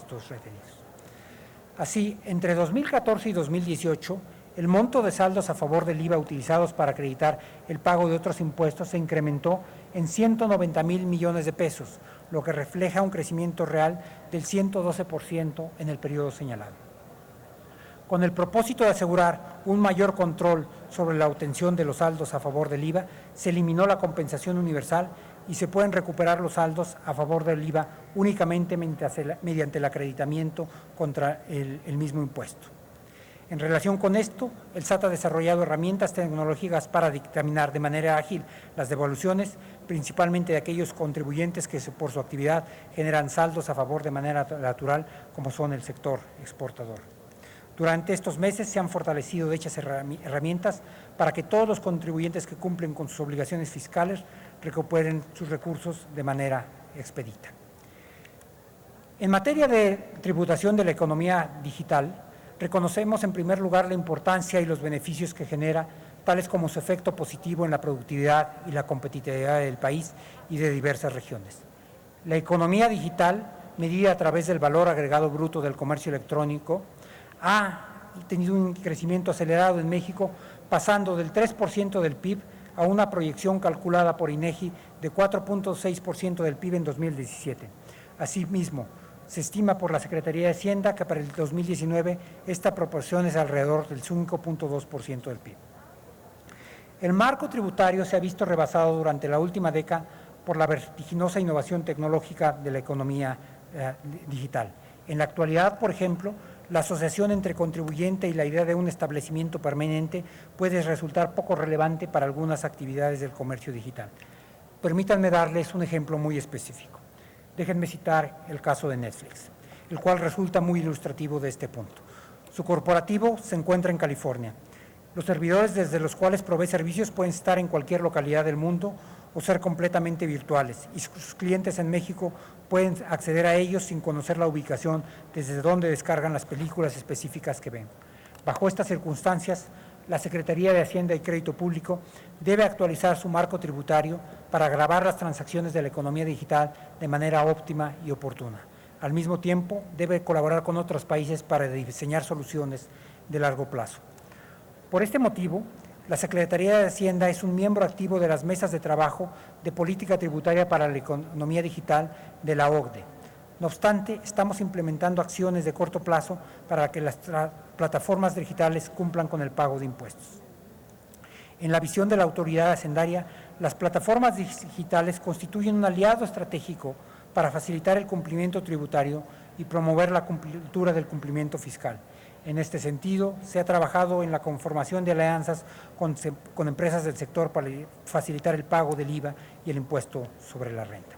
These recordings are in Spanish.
impuestos retenidos. Así, entre 2014 y 2018, el monto de saldos a favor del IVA utilizados para acreditar el pago de otros impuestos se incrementó en 190,000 millones de pesos, lo que refleja un crecimiento real del 112% en el periodo señalado. Con el propósito de asegurar un mayor control sobre la obtención de los saldos a favor del IVA, se eliminó la compensación universal y se pueden recuperar los saldos a favor del IVA únicamente mediante el acreditamiento contra el mismo impuesto. En relación con esto, el SAT ha desarrollado herramientas tecnológicas para dictaminar de manera ágil las devoluciones, principalmente de aquellos contribuyentes que por su actividad generan saldos a favor de manera natural, como son el sector exportador. Durante estos meses se han fortalecido dichas herramientas para que todos los contribuyentes que cumplen con sus obligaciones fiscales recuperen sus recursos de manera expedita. En materia de tributación de la economía digital, reconocemos en primer lugar la importancia y los beneficios que genera, tales como su efecto positivo en la productividad y la competitividad del país y de diversas regiones. La economía digital, medida a través del valor agregado bruto del comercio electrónico, ha tenido un crecimiento acelerado en México, pasando del 3% del PIB a una proyección calculada por INEGI de 4.6% del PIB en 2017. Asimismo, se estima por la Secretaría de Hacienda que para el 2019 esta proporción es alrededor del 5.2% del PIB. El marco tributario se ha visto rebasado durante la última década por la vertiginosa innovación tecnológica de la economía digital. En la actualidad, por ejemplo, la asociación entre contribuyente y la idea de un establecimiento permanente puede resultar poco relevante para algunas actividades del comercio digital. Permítanme darles un ejemplo muy específico. Déjenme citar el caso de Netflix, el cual resulta muy ilustrativo de este punto. Su corporativo se encuentra en California. Los servidores desde los cuales provee servicios pueden estar en cualquier localidad del mundo o ser completamente virtuales, y sus clientes en México pueden acceder a ellos sin conocer la ubicación desde donde descargan las películas específicas que ven. Bajo estas circunstancias, la Secretaría de Hacienda y Crédito Público debe actualizar su marco tributario para gravar las transacciones de la economía digital de manera óptima y oportuna. Al mismo tiempo, debe colaborar con otros países para diseñar soluciones de largo plazo. Por este motivo, la Secretaría de Hacienda es un miembro activo de las mesas de trabajo de política tributaria para la economía digital de la OCDE. No obstante, estamos implementando acciones de corto plazo para que las plataformas digitales cumplan con el pago de impuestos. En la visión de la autoridad hacendaria, las plataformas digitales constituyen un aliado estratégico para facilitar el cumplimiento tributario y promover la cultura del cumplimiento fiscal. En este sentido, se ha trabajado en la conformación de alianzas con empresas del sector para facilitar el pago del IVA y el impuesto sobre la renta.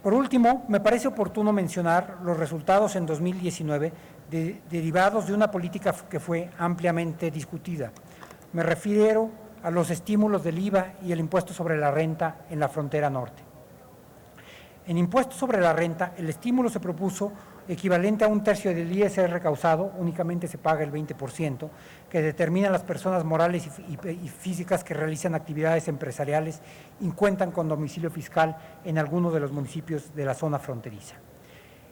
Por último, me parece oportuno mencionar los resultados en 2019 derivados de una política que fue ampliamente discutida. Me refiero a los estímulos del IVA y el impuesto sobre la renta en la frontera norte. En impuesto sobre la renta, el estímulo se propuso equivalente a un tercio del ISR causado, únicamente se paga el 20%, que determinan las personas morales y físicas que realizan actividades empresariales y cuentan con domicilio fiscal en alguno de los municipios de la zona fronteriza.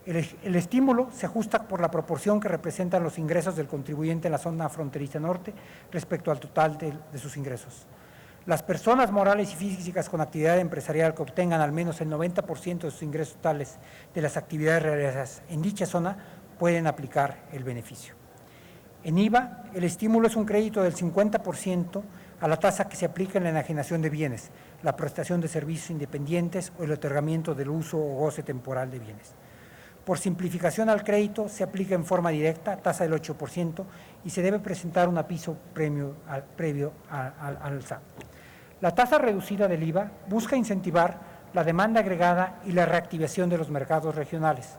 El estímulo se ajusta por la proporción que representan los ingresos del contribuyente en la zona fronteriza norte respecto al total de sus ingresos. Las personas morales y físicas con actividad empresarial que obtengan al menos el 90% de sus ingresos totales de las actividades realizadas en dicha zona pueden aplicar el beneficio. En IVA, el estímulo es un crédito del 50% a la tasa que se aplica en la enajenación de bienes, la prestación de servicios independientes o el otorgamiento del uso o goce temporal de bienes. Por simplificación al crédito, se aplica en forma directa, tasa del 8%, y se debe presentar un aviso previo al SAT. La tasa reducida del IVA busca incentivar la demanda agregada y la reactivación de los mercados regionales.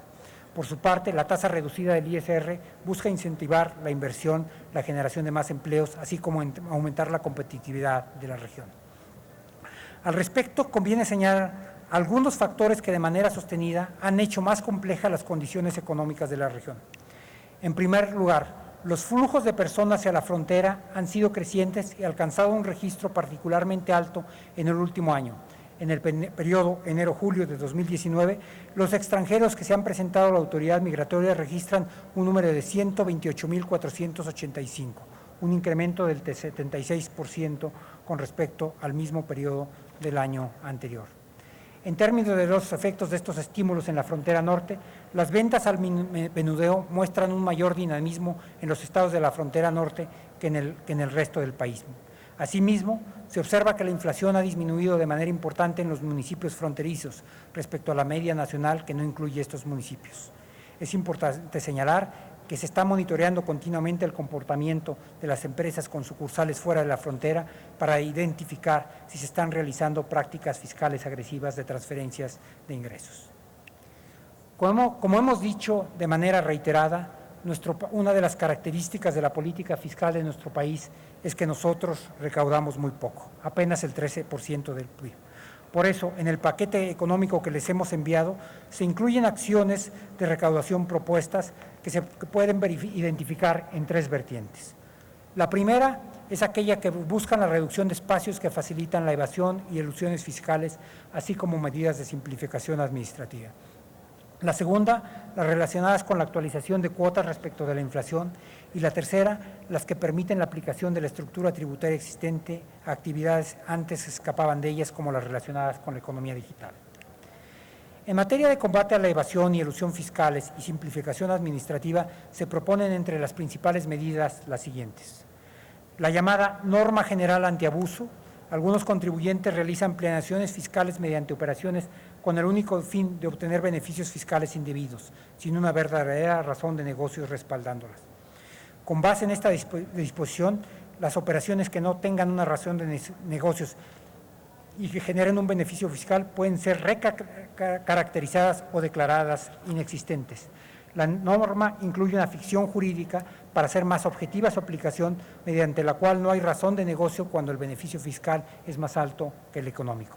Por su parte, la tasa reducida del ISR busca incentivar la inversión, la generación de más empleos, así como aumentar la competitividad de la región. Al respecto, conviene señalar algunos factores que de manera sostenida han hecho más complejas las condiciones económicas de la región. En primer lugar, los flujos de personas hacia la frontera han sido crecientes y alcanzado un registro particularmente alto en el último año. En el periodo enero-julio de 2019, los extranjeros que se han presentado a la autoridad migratoria registran un número de 128.485, un incremento del 76% con respecto al mismo periodo del año anterior. En términos de los efectos de estos estímulos en la frontera norte, las ventas al menudeo muestran un mayor dinamismo en los estados de la frontera norte que en el resto del país. Asimismo, se observa que la inflación ha disminuido de manera importante en los municipios fronterizos respecto a la media nacional que no incluye estos municipios. Es importante señalar que se está monitoreando continuamente el comportamiento de las empresas con sucursales fuera de la frontera para identificar si se están realizando prácticas fiscales agresivas de transferencias de ingresos. Como hemos dicho de manera reiterada, una de las características de la política fiscal de nuestro país es que nosotros recaudamos muy poco, apenas el 13% del PIB. Por eso, en el paquete económico que les hemos enviado, se incluyen acciones de recaudación propuestas que pueden identificar en tres vertientes. La primera es aquella que buscan la reducción de espacios que facilitan la evasión y elusiones fiscales, así como medidas de simplificación administrativa. La segunda, las relacionadas con la actualización de cuotas respecto de la inflación, y la tercera, las que permiten la aplicación de la estructura tributaria existente a actividades antes que escapaban de ellas, como las relacionadas con la economía digital. En materia de combate a la evasión y elusión fiscales y simplificación administrativa, se proponen entre las principales medidas las siguientes. La llamada norma general antiabuso. Algunos contribuyentes realizan planeaciones fiscales mediante operaciones con el único fin de obtener beneficios fiscales indebidos, sin una verdadera razón de negocios respaldándolas. Con base en esta disposición, las operaciones que no tengan una razón de negocios y que generen un beneficio fiscal pueden ser recaracterizadas o declaradas inexistentes. La norma incluye una ficción jurídica para hacer más objetiva su aplicación, mediante la cual no hay razón de negocio cuando el beneficio fiscal es más alto que el económico.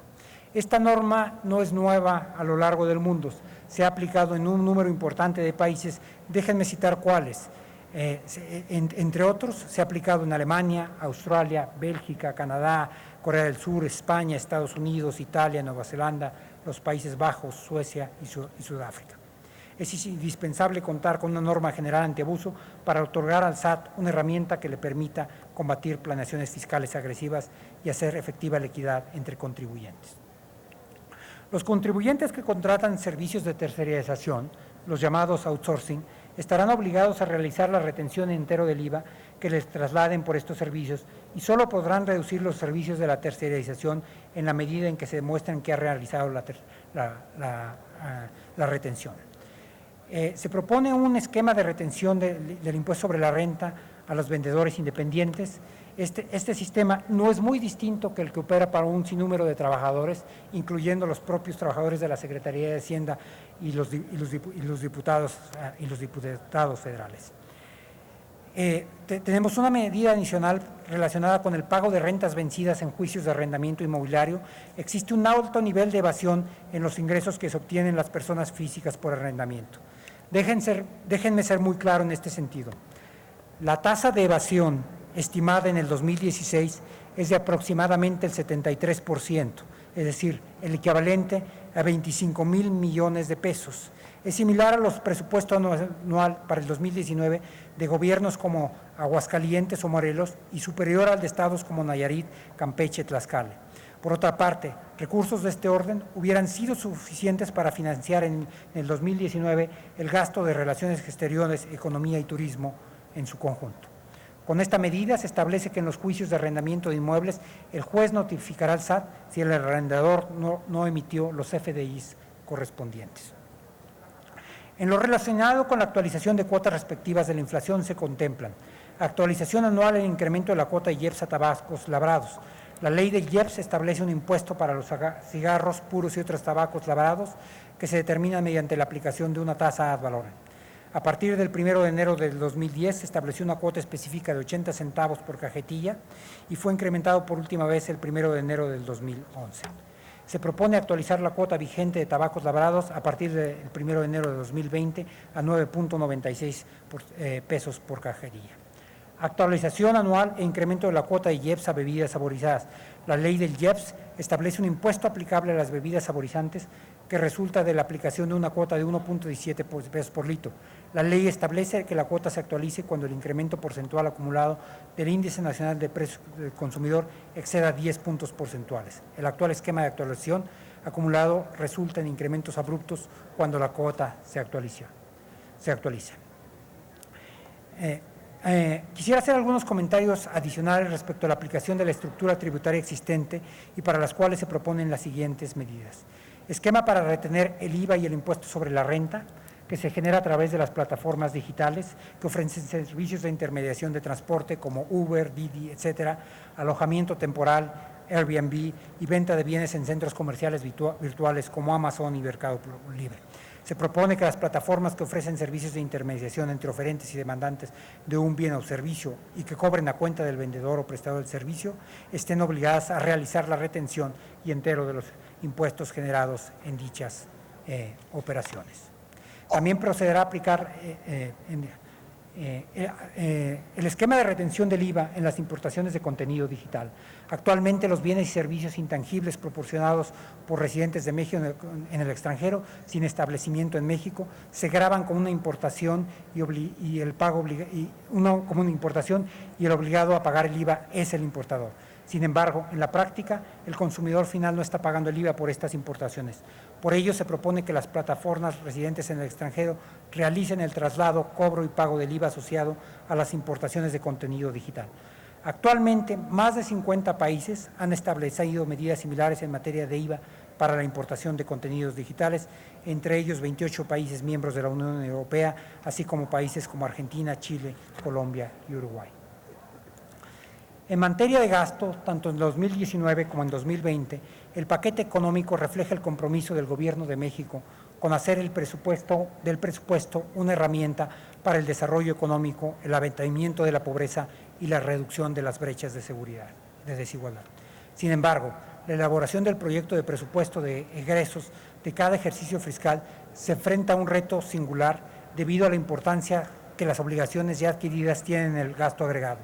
Esta norma no es nueva a lo largo del mundo, se ha aplicado en un número importante de países, déjenme citar cuáles. Entre otros, se ha aplicado en Alemania, Australia, Bélgica, Canadá, Corea del Sur, España, Estados Unidos, Italia, Nueva Zelanda, los Países Bajos, Suecia y Sudáfrica. Es indispensable contar con una norma general antiabuso para otorgar al SAT una herramienta que le permita combatir planeaciones fiscales agresivas y hacer efectiva la equidad entre contribuyentes. Los contribuyentes que contratan servicios de tercerización, los llamados outsourcing, estarán obligados a realizar la retención entero del IVA que les trasladen por estos servicios y solo podrán reducir los servicios de la tercerización en la medida en que se demuestren que ha realizado la retención. Se propone un esquema de retención del impuesto sobre la renta a los vendedores independientes. Este sistema no es muy distinto que el que opera para un sinnúmero de trabajadores, incluyendo los propios trabajadores de la Secretaría de Hacienda y los diputados federales. Tenemos una medida adicional relacionada con el pago de rentas vencidas en juicios de arrendamiento inmobiliario. Existe un alto nivel de evasión en los ingresos que se obtienen las personas físicas por arrendamiento. Déjenme ser muy claro en este sentido. La tasa de evasión estimada en el 2016 es de aproximadamente el 73%, es decir, el equivalente a 25,000 millones de pesos. Es similar a los presupuestos anual para el 2019 de gobiernos como Aguascalientes o Morelos y superior al de estados como Nayarit, Campeche, Tlaxcala. Por otra parte, recursos de este orden hubieran sido suficientes para financiar en el 2019 el gasto de relaciones exteriores, economía y turismo en su conjunto. Con esta medida se establece que en los juicios de arrendamiento de inmuebles el juez notificará al SAT si el arrendador no emitió los FDIs correspondientes. En lo relacionado con la actualización de cuotas respectivas de la inflación se contemplan actualización anual en incremento de la cuota de IEPS a tabacos labrados. La ley del IEPS establece un impuesto para los cigarros puros y otros tabacos labrados que se determina mediante la aplicación de una tasa ad valorem. A partir del 1 de enero del 2010 se estableció una cuota específica de 80 centavos por cajetilla y fue incrementado por última vez el 1 de enero del 2011. Se propone actualizar la cuota vigente de tabacos labrados a partir del 1 de enero de 2020 a 9.96 pesos por cajetilla. Actualización anual e incremento de la cuota de IEPS a bebidas saborizadas. La ley del IEPS establece un impuesto aplicable a las bebidas saborizantes que resulta de la aplicación de una cuota de 1.17 pesos por litro. La ley establece que la cuota se actualice cuando el incremento porcentual acumulado del índice nacional de precios del consumidor exceda 10 puntos porcentuales. El actual esquema de actualización acumulado resulta en incrementos abruptos cuando la cuota se actualiza. Quisiera hacer algunos comentarios adicionales respecto a la aplicación de la estructura tributaria existente y para las cuales se proponen las siguientes medidas. Esquema para retener el IVA y el impuesto sobre la renta, que se genera a través de las plataformas digitales que ofrecen servicios de intermediación de transporte como Uber, Didi, etcétera, alojamiento temporal, Airbnb y venta de bienes en centros comerciales virtuales como Amazon y Mercado Libre. Se propone que las plataformas que ofrecen servicios de intermediación entre oferentes y demandantes de un bien o servicio y que cobren a cuenta del vendedor o prestador del servicio estén obligadas a realizar la retención y entero de los impuestos generados en dichas operaciones. También procederá a aplicar el esquema de retención del IVA en las importaciones de contenido digital. Actualmente los bienes y servicios intangibles proporcionados por residentes de México en el extranjero sin establecimiento en México se graban con una importación y el obligado a pagar el IVA es el importador. Sin embargo, en la práctica, el consumidor final no está pagando el IVA por estas importaciones. Por ello, se propone que las plataformas residentes en el extranjero realicen el traslado, cobro y pago del IVA asociado a las importaciones de contenido digital. Actualmente, más de 50 países han establecido medidas similares en materia de IVA para la importación de contenidos digitales, entre ellos 28 países miembros de la Unión Europea, así como países como Argentina, Chile, Colombia y Uruguay. En materia de gasto, tanto en 2019 como en 2020, el paquete económico refleja el compromiso del Gobierno de México con hacer del presupuesto una herramienta para el desarrollo económico, el abatimiento de la pobreza y la reducción de las brechas de desigualdad. Sin embargo, la elaboración del proyecto de presupuesto de egresos de cada ejercicio fiscal se enfrenta a un reto singular debido a la importancia que las obligaciones ya adquiridas tienen en el gasto agregado,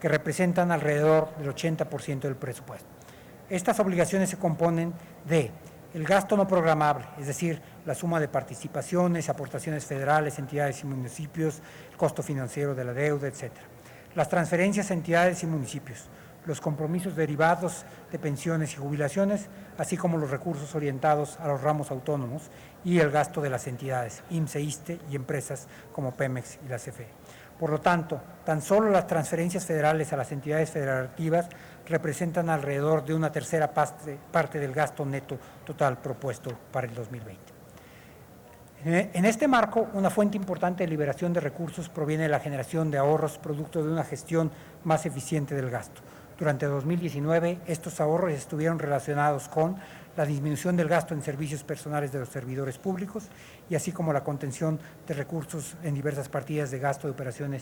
que representan alrededor del 80% del presupuesto. Estas obligaciones se componen de el gasto no programable, es decir, la suma de participaciones, aportaciones federales, entidades y municipios, el costo financiero de la deuda, etc. Las transferencias a entidades y municipios, los compromisos derivados de pensiones y jubilaciones, así como los recursos orientados a los ramos autónomos y el gasto de las entidades, IMSS, ISSSTE y empresas como Pemex y la CFE. Por lo tanto, tan solo las transferencias federales a las entidades federativas representan alrededor de una tercera parte del gasto neto total propuesto para el 2020. En este marco, una fuente importante de liberación de recursos proviene de la generación de ahorros producto de una gestión más eficiente del gasto. Durante 2019, estos ahorros estuvieron relacionados con la disminución del gasto en servicios personales de los servidores públicos y así como la contención de recursos en diversas partidas de gasto de operaciones